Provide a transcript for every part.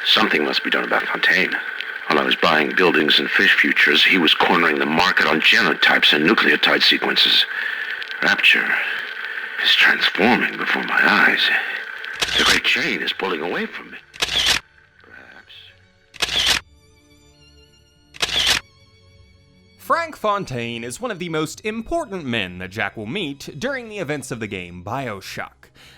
Something must be done about Fontaine. While I was buying buildings and fish futures, he was cornering the market on genotypes and nucleotide sequences. Rapture is transforming before my eyes. The great chain is pulling away from me. Perhaps. Frank Fontaine is one of the most important men that Jack will meet during the events of the game BioShock.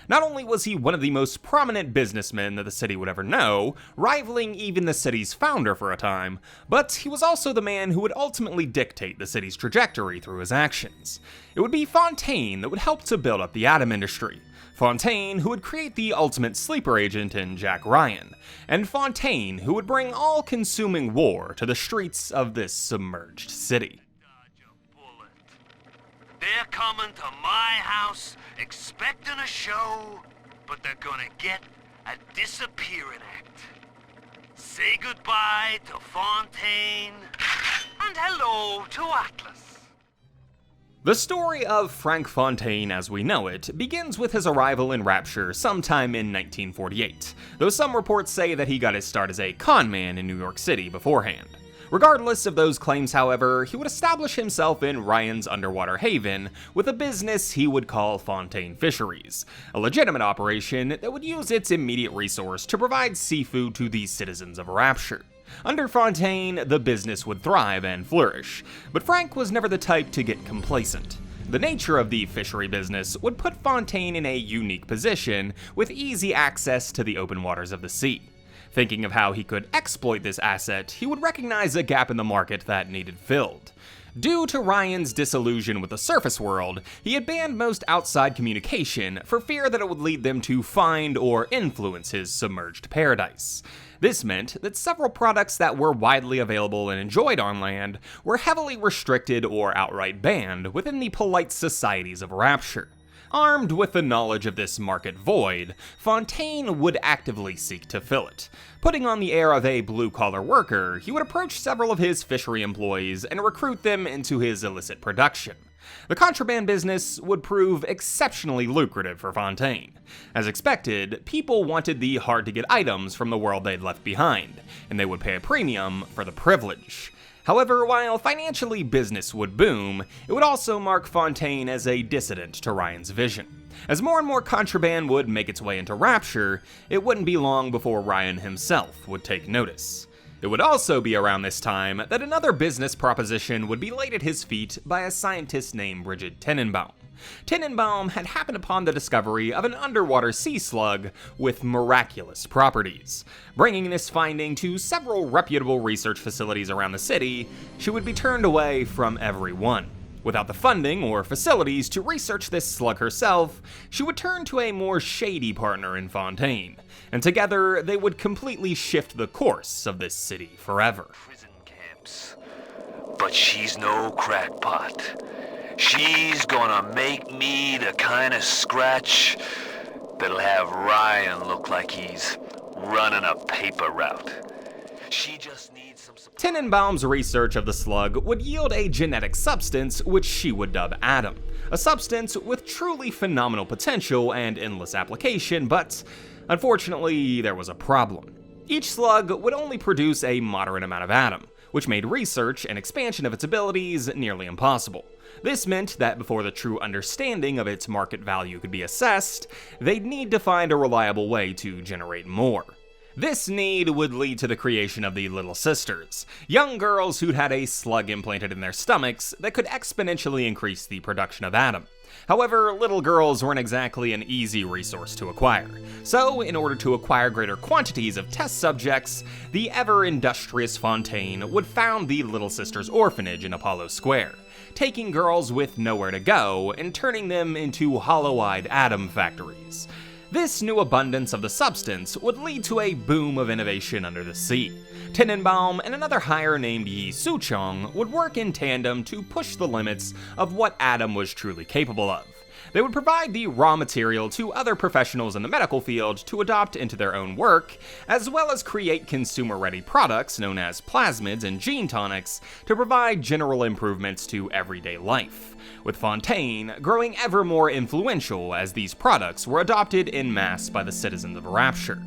Not only was he one of the most prominent businessmen that the city would ever know, rivaling even the city's founder for a time, but he was also the man who would ultimately dictate the city's trajectory through his actions. It would be Fontaine that would help to build up the atom industry. Fontaine who would create the ultimate sleeper agent in Jack Ryan, and Fontaine who would bring all-consuming war to the streets of this submerged city. They're coming to my house expecting a show, but they're gonna get a disappearing act. Say goodbye to Fontaine, and hello to Atlas. The story of Frank Fontaine as we know it begins with his arrival in Rapture sometime in 1948, though some reports say that he got his start as a con man in New York City beforehand. Regardless of those claims, however, he would establish himself in Ryan's underwater haven with a business he would call Fontaine Fisheries, a legitimate operation that would use its immediate resource to provide seafood to the citizens of Rapture. Under Fontaine, the business would thrive and flourish, but Frank was never the type to get complacent. The nature of the fishery business would put Fontaine in a unique position with easy access to the open waters of the sea. Thinking of how he could exploit this asset, he would recognize a gap in the market that needed filled. Due to Ryan's disillusion with the surface world, he had banned most outside communication for fear that it would lead them to find or influence his submerged paradise. This meant that several products that were widely available and enjoyed on land were heavily restricted or outright banned within the polite societies of Rapture. Armed with the knowledge of this market void, Fontaine would actively seek to fill it. Putting on the air of a blue-collar worker, he would approach several of his fishery employees and recruit them into his illicit production. The contraband business would prove exceptionally lucrative for Fontaine. As expected, people wanted the hard-to-get items from the world they'd left behind, and they would pay a premium for the privilege. However, while financially business would boom, it would also mark Fontaine as a dissident to Ryan's vision. As more and more contraband would make its way into Rapture, it wouldn't be long before Ryan himself would take notice. It would also be around this time that another business proposition would be laid at his feet by a scientist named Brigid Tenenbaum. Tenenbaum had happened upon the discovery of an underwater sea slug with miraculous properties. Bringing this finding to several reputable research facilities around the city, she would be turned away from every one. Without the funding or facilities to research this slug herself, she would turn to a more shady partner in Fontaine, and together they would completely shift the course of this city forever. Prison camps. But she's no crackpot. She's gonna make me the kind of scratch that'll have Ryan look like he's running a paper route. She just needs some support. Tenenbaum's research of the slug would yield a genetic substance which she would dub Atom, a substance with truly phenomenal potential and endless application, but unfortunately there was a problem. Each slug would only produce a moderate amount of Atom, which made research and expansion of its abilities nearly impossible. This meant that before the true understanding of its market value could be assessed, they'd need to find a reliable way to generate more. This need would lead to the creation of the Little Sisters, young girls who'd had a slug implanted in their stomachs that could exponentially increase the production of Atom. However, little girls weren't exactly an easy resource to acquire, so in order to acquire greater quantities of test subjects, the ever-industrious Fontaine would found the Little Sisters Orphanage in Apollo Square, taking girls with nowhere to go and turning them into hollow-eyed atom factories. This new abundance of the substance would lead to a boom of innovation under the sea. Tenenbaum and another hire named Yi Suchong would work in tandem to push the limits of what Atom was truly capable of. They would provide the raw material to other professionals in the medical field to adopt into their own work, as well as create consumer-ready products known as plasmids and gene tonics to provide general improvements to everyday life, with Fontaine growing ever more influential as these products were adopted en masse by the citizens of Rapture.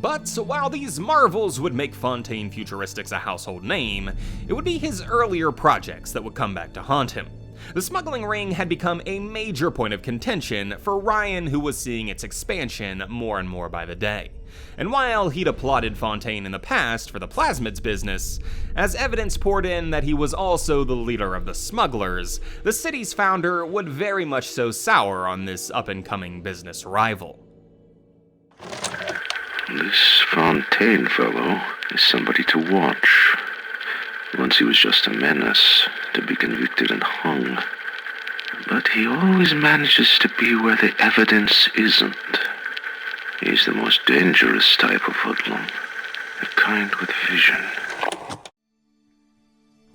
But while these marvels would make Fontaine Futuristics a household name, it would be his earlier projects that would come back to haunt him. The smuggling ring had become a major point of contention for Ryan, who was seeing its expansion more and more by the day. And while he'd applauded Fontaine in the past for the plasmids business, as evidence poured in that he was also the leader of the smugglers, the city's founder would very much so sour on this up-and-coming business rival. This Fontaine fellow is somebody to watch. Once he was just a menace, to be convicted and hung. But he always manages to be where the evidence isn't. He's the most dangerous type of hoodlum, the kind with vision.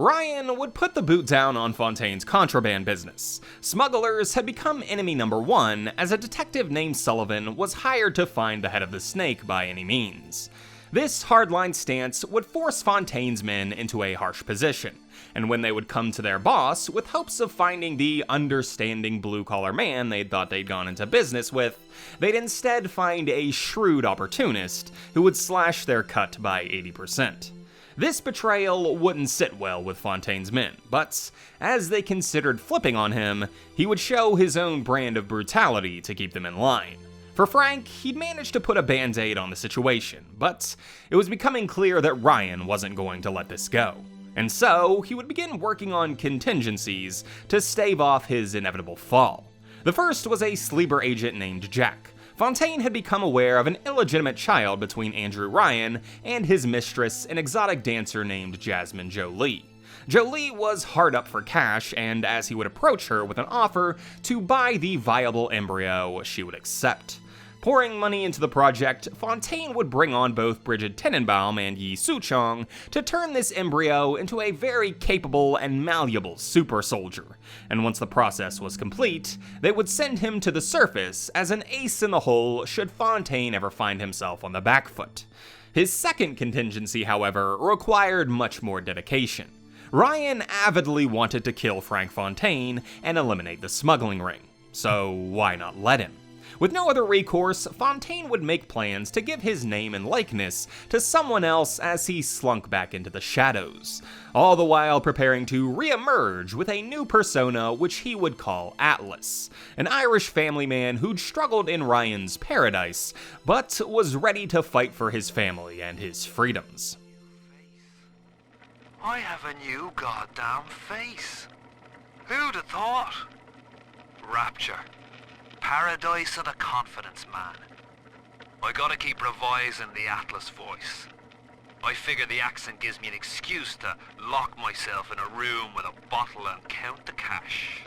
Ryan would put the boot down on Fontaine's contraband business. Smugglers had become enemy number one, as a detective named Sullivan was hired to find the head of the snake by any means. This hardline stance would force Fontaine's men into a harsh position, and when they would come to their boss with hopes of finding the understanding blue-collar man they'd thought they'd gone into business with, they'd instead find a shrewd opportunist who would slash their cut by 80%. This betrayal wouldn't sit well with Fontaine's men, but as they considered flipping on him, he would show his own brand of brutality to keep them in line. For Frank, he'd managed to put a band-aid on the situation, but it was becoming clear that Ryan wasn't going to let this go. And so, he would begin working on contingencies to stave off his inevitable fall. The first was a sleeper agent named Jack. Fontaine had become aware of an illegitimate child between Andrew Ryan and his mistress, an exotic dancer named Jasmine Jolie. Jolie was hard up for cash, and as he would approach her with an offer to buy the viable embryo, she would accept. Pouring money into the project, Fontaine would bring on both Bridget Tenenbaum and Yi Suchong to turn this embryo into a very capable and malleable super soldier, and once the process was complete, they would send him to the surface as an ace in the hole should Fontaine ever find himself on the back foot. His second contingency, however, required much more dedication. Ryan avidly wanted to kill Frank Fontaine and eliminate the smuggling ring, so why not let him? With no other recourse, Fontaine would make plans to give his name and likeness to someone else as he slunk back into the shadows, all the while preparing to re-emerge with a new persona which he would call Atlas, an Irish family man who'd struggled in Ryan's paradise, but was ready to fight for his family and his freedoms. I have a new goddamn face. Who'd have thought? Rapture. Paradise of the confidence man. I gotta keep revising the Atlas voice. I figure the accent gives me an excuse to lock myself in a room with a bottle and count the cash.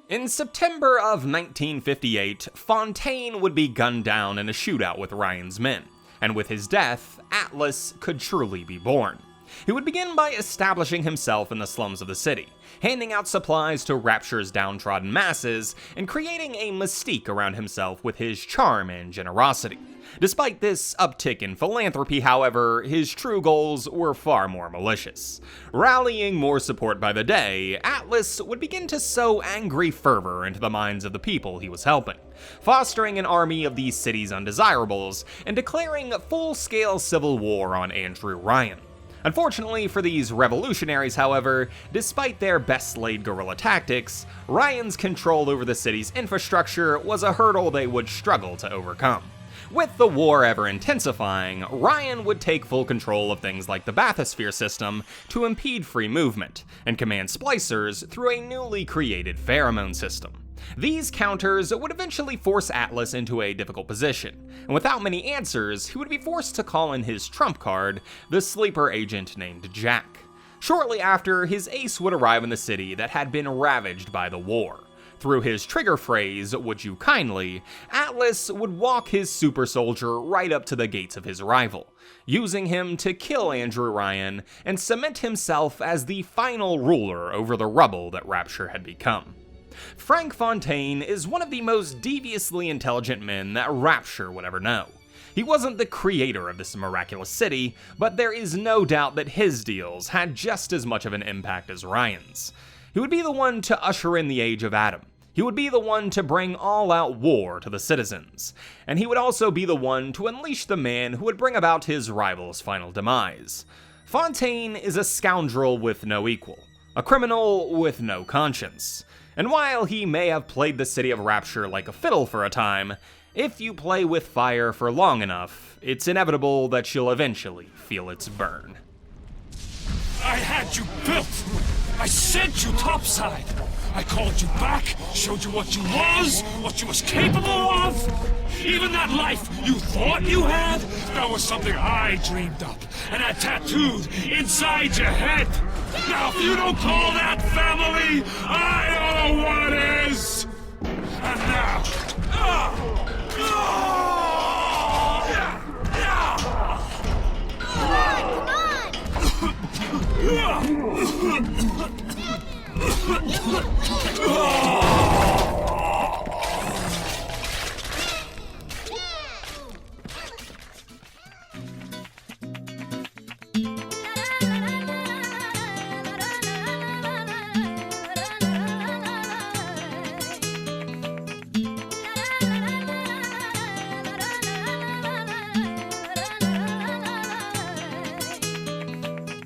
In September of 1958, Fontaine would be gunned down in a shootout with Ryan's men, and with his death, Atlas could truly be born. He would begin by establishing himself in the slums of the city, handing out supplies to Rapture's downtrodden masses, and creating a mystique around himself with his charm and generosity. Despite this uptick in philanthropy, however, his true goals were far more malicious. Rallying more support by the day, Atlas would begin to sow angry fervor into the minds of the people he was helping, fostering an army of the city's undesirables, and declaring full-scale civil war on Andrew Ryan. Unfortunately for these revolutionaries, however, despite their best-laid guerrilla tactics, Ryan's control over the city's infrastructure was a hurdle they would struggle to overcome. With the war ever intensifying, Ryan would take full control of things like the bathysphere system to impede free movement, and command splicers through a newly created pheromone system. These counters would eventually force Atlas into a difficult position, and without many answers, he would be forced to call in his trump card, the sleeper agent named Jack. Shortly after, his ace would arrive in the city that had been ravaged by the war. Through his trigger phrase, "Would you kindly," Atlas would walk his super soldier right up to the gates of his rival, using him to kill Andrew Ryan and cement himself as the final ruler over the rubble that Rapture had become. Frank Fontaine is one of the most deviously intelligent men that Rapture would ever know. He wasn't the creator of this miraculous city, but there is no doubt that his deals had just as much of an impact as Ryan's. He would be the one to usher in the Age of Adam. He He would be the one to bring all-out war to the citizens, and he would also be the one to unleash the man who would bring about his rival's final demise. Fontaine is a scoundrel with no equal, a criminal with no conscience. And while he may have played the city of Rapture like a fiddle for a time, if you play with fire for long enough, it's inevitable that you'll eventually feel its burn. I had you built! I sent you topside! I called you back, showed you what you was capable of! Even that life you thought you had, that was something I dreamed up and had tattooed inside your head! Now if you don't call that family, I don't know what is! And now...